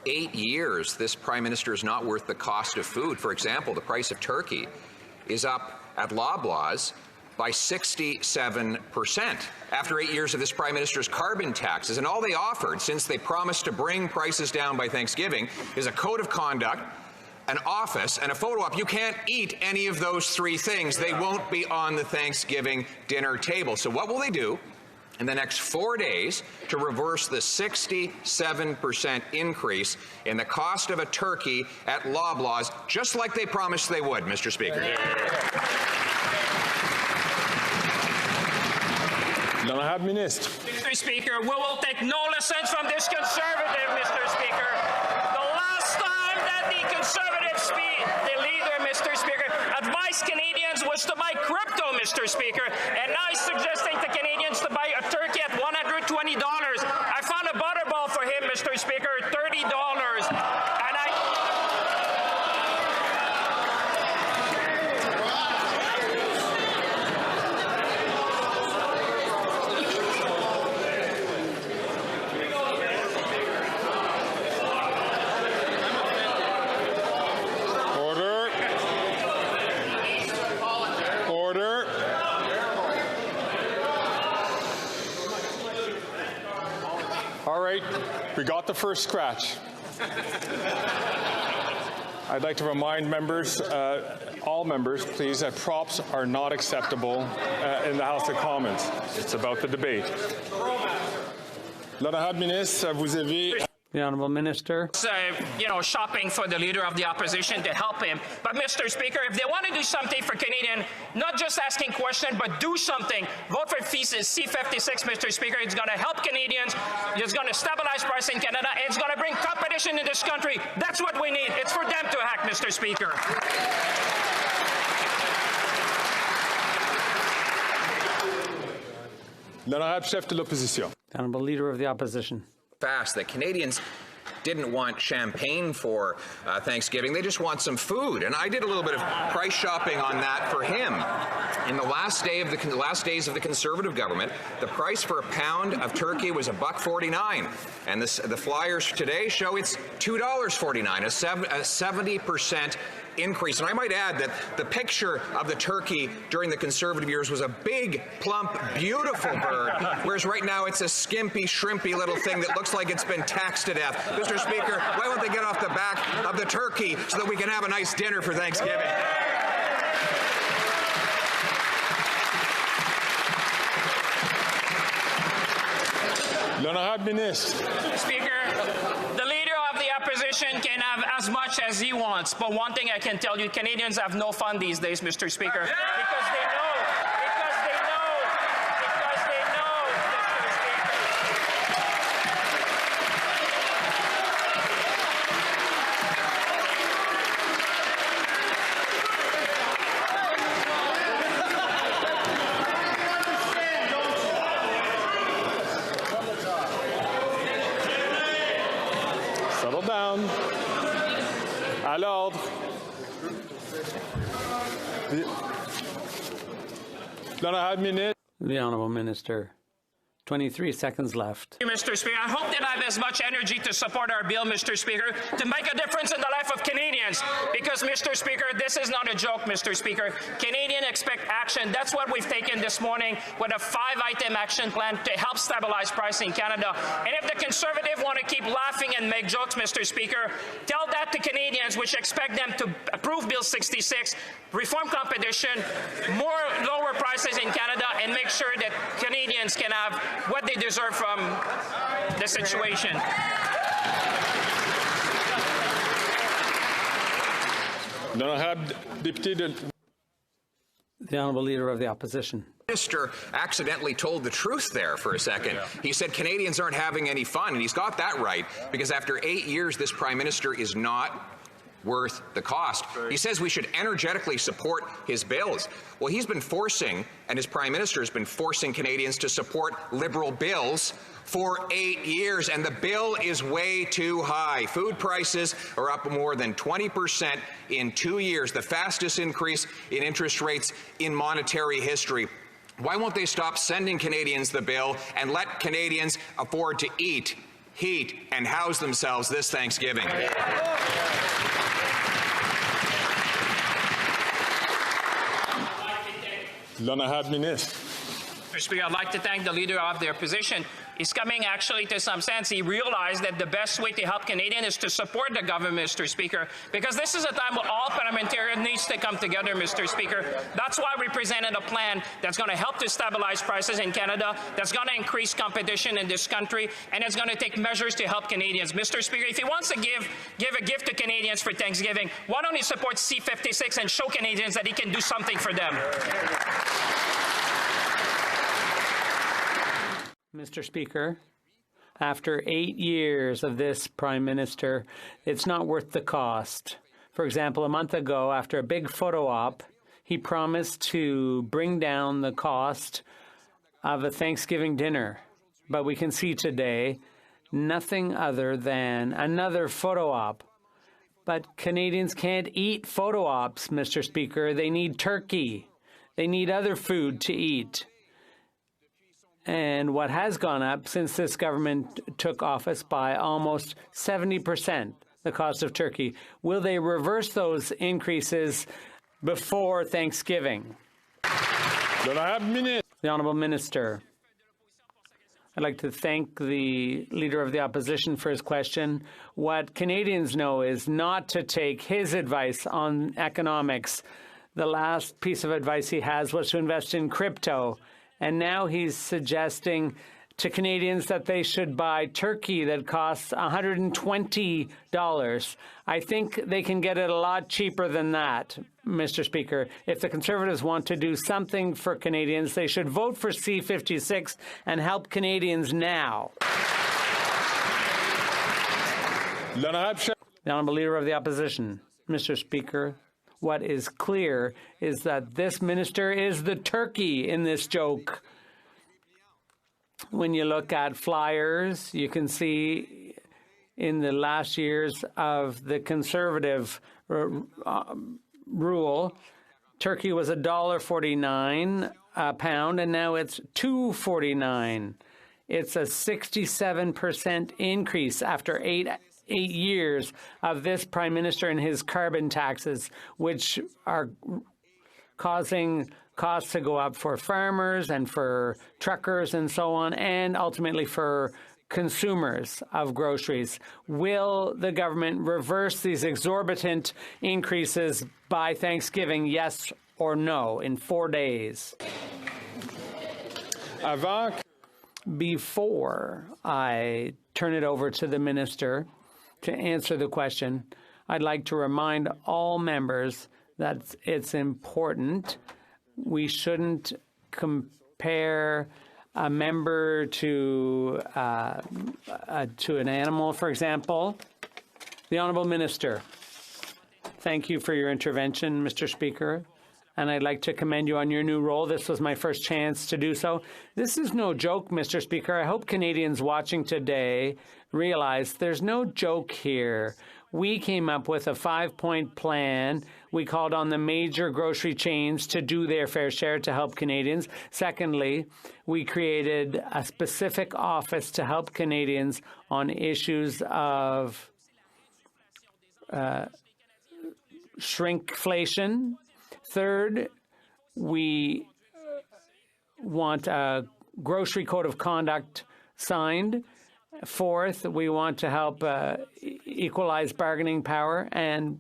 8 years, this Prime Minister is not worth the cost of food. For example, the price of turkey is up at Loblaws by 67% after 8 years of this Prime Minister's carbon taxes. And all they offered, since they promised to bring prices down by Thanksgiving, is a code of conduct, an office, and a photo op. You can't eat any of those three things. They won't be on the Thanksgiving dinner table. So what will they do in the next 4 days to reverse the 67% increase in the cost of a turkey at Loblaws, just like they promised they would, Mr. Speaker? Mr. Speaker, we will take no lessons from this Conservative, Mr. Speaker. The last time that the Conservative the leader, Mr. Speaker, advised Canadians was to buy crypto, Mr. Speaker, and now he's suggesting to Canadians to buy a turkey at $120. I found a butterball for him, Mr. Speaker, $30. And we got the first scratch. I'd like to remind members, all members, please, that props are not acceptable in the House of Commons. It's about the debate. L'honorable ministre, vous avez... The Honourable Minister. Shopping for the Leader of the Opposition to help him. But, Mr. Speaker, if they want to do something for Canadians, not just asking questions, but do something, vote for C-56, Mr. Speaker. It's going to help Canadians. It's going to stabilize price in Canada. And it's going to bring competition in this country. That's what we need. It's for them to act, Mr. Speaker. L'honorable chef de l'opposition. The Honourable Leader of the Opposition. Fast that Canadians didn't want champagne for Thanksgiving. They just want some food. And I did a little bit of price shopping on that for him. In the last days of the Conservative government, the price for a pound of turkey was $1.49, and the flyers today show it's $2.49, a 70% increase. And I might add that the picture of the turkey during the Conservative years was a big, plump, beautiful bird, whereas right now it's a skimpy, shrimpy little thing that looks like it's been taxed to death. Mr. Speaker, why won't they get off the back of the turkey so that we can have a nice dinner for Thanksgiving? L'honorable ministre. Speaker, the Leader of the Opposition can have as much as he wants, but one thing I can tell you, Canadians have no fun these days, Mr. Speaker, because they know, Mr. Speaker. Settle down. À l'ordre. L'honorable ministre. The Honourable Minister. 23 seconds left. Mr. Speaker, I hope that I have as much energy to support our bill, Mr. Speaker, to make a difference in the life of Canadians. Because, Mr. Speaker, this is not a joke, Mr. Speaker. Canadians expect action. That's what we've taken this morning with a 5-item action plan to help stabilize price in Canada. And if the Conservatives want to keep laughing and make jokes, Mr. Speaker, tell that to Canadians, which expect them to approve Bill 66, reform competition, lower prices in Canada, and make sure that Canadians can have what they deserve from the situation. The Honourable Leader of the Opposition. The Minister accidentally told the truth there for a second. He said Canadians aren't having any fun, and he's got that right, because after 8 years, this Prime Minister is not worth the cost. He says we should energetically support his bills. Well, he's been forcing, and his Prime Minister has been forcing Canadians to support Liberal bills for 8 years, and the bill is way too high. Food prices are up more than 20% in 2 years, the fastest increase in interest rates in monetary history. Why won't they stop sending Canadians the bill and let Canadians afford to eat heat, and house themselves this Thanksgiving. Mr. Speaker, I'd like to thank the Leader of the Opposition. He's coming actually to some sense. He realized that the best way to help Canadians is to support the government, Mr. Speaker, because this is a time where all parliamentarians needs to come together, Mr. Speaker. That's why we presented a plan that's going to help to stabilize prices in Canada, that's going to increase competition in this country, and it's going to take measures to help Canadians. Mr. Speaker, if he wants to give a gift to Canadians for Thanksgiving, why don't he support C-56 and show Canadians that he can do something for them? Mr. Speaker, after 8 years of this Prime Minister, it's not worth the cost. For example, a month ago, after a big photo op, he promised to bring down the cost of a Thanksgiving dinner. But we can see today nothing other than another photo op. But Canadians can't eat photo ops, Mr. Speaker. They need turkey. They need other food to eat. And what has gone up since this government took office by almost 70%, the cost of turkey. Will they reverse those increases before Thanksgiving? The Honourable Minister. I'd like to thank the Leader of the Opposition for his question. What Canadians know is not to take his advice on economics. The last piece of advice he has was to invest in crypto. And now he's suggesting to Canadians that they should buy turkey that costs $120. I think they can get it a lot cheaper than that, Mr. Speaker. If the Conservatives want to do something for Canadians, they should vote for C-56 and help Canadians now. The Honourable Leader of the Opposition. Mr. Speaker, what is clear is that this minister is the turkey in this joke. When you look at flyers, you can see in the last years of the Conservative rule, turkey was $1.49 a pound, and now it's $2.49. It's a 67% increase after eight years of this Prime Minister and his carbon taxes, which are causing costs to go up for farmers and for truckers and so on, and ultimately for consumers of groceries. Will the government reverse these exorbitant increases by Thanksgiving, yes or no, in 4 days? Before I turn it over to the minister to answer the question, I'd like to remind all members that it's important. We shouldn't compare a member to an animal, for example. The Honourable Minister, thank you for your intervention, Mr. Speaker, and I'd like to commend you on your new role. This was my first chance to do so. This is no joke, Mr. Speaker. I hope Canadians watching today realize there's no joke here. We came up with a 5-point plan. We called on the major grocery chains to do their fair share to help Canadians. Secondly, we created a specific office to help Canadians on issues of shrinkflation. Third, we want a grocery code of conduct signed. Fourth, we want to help equalize bargaining power. And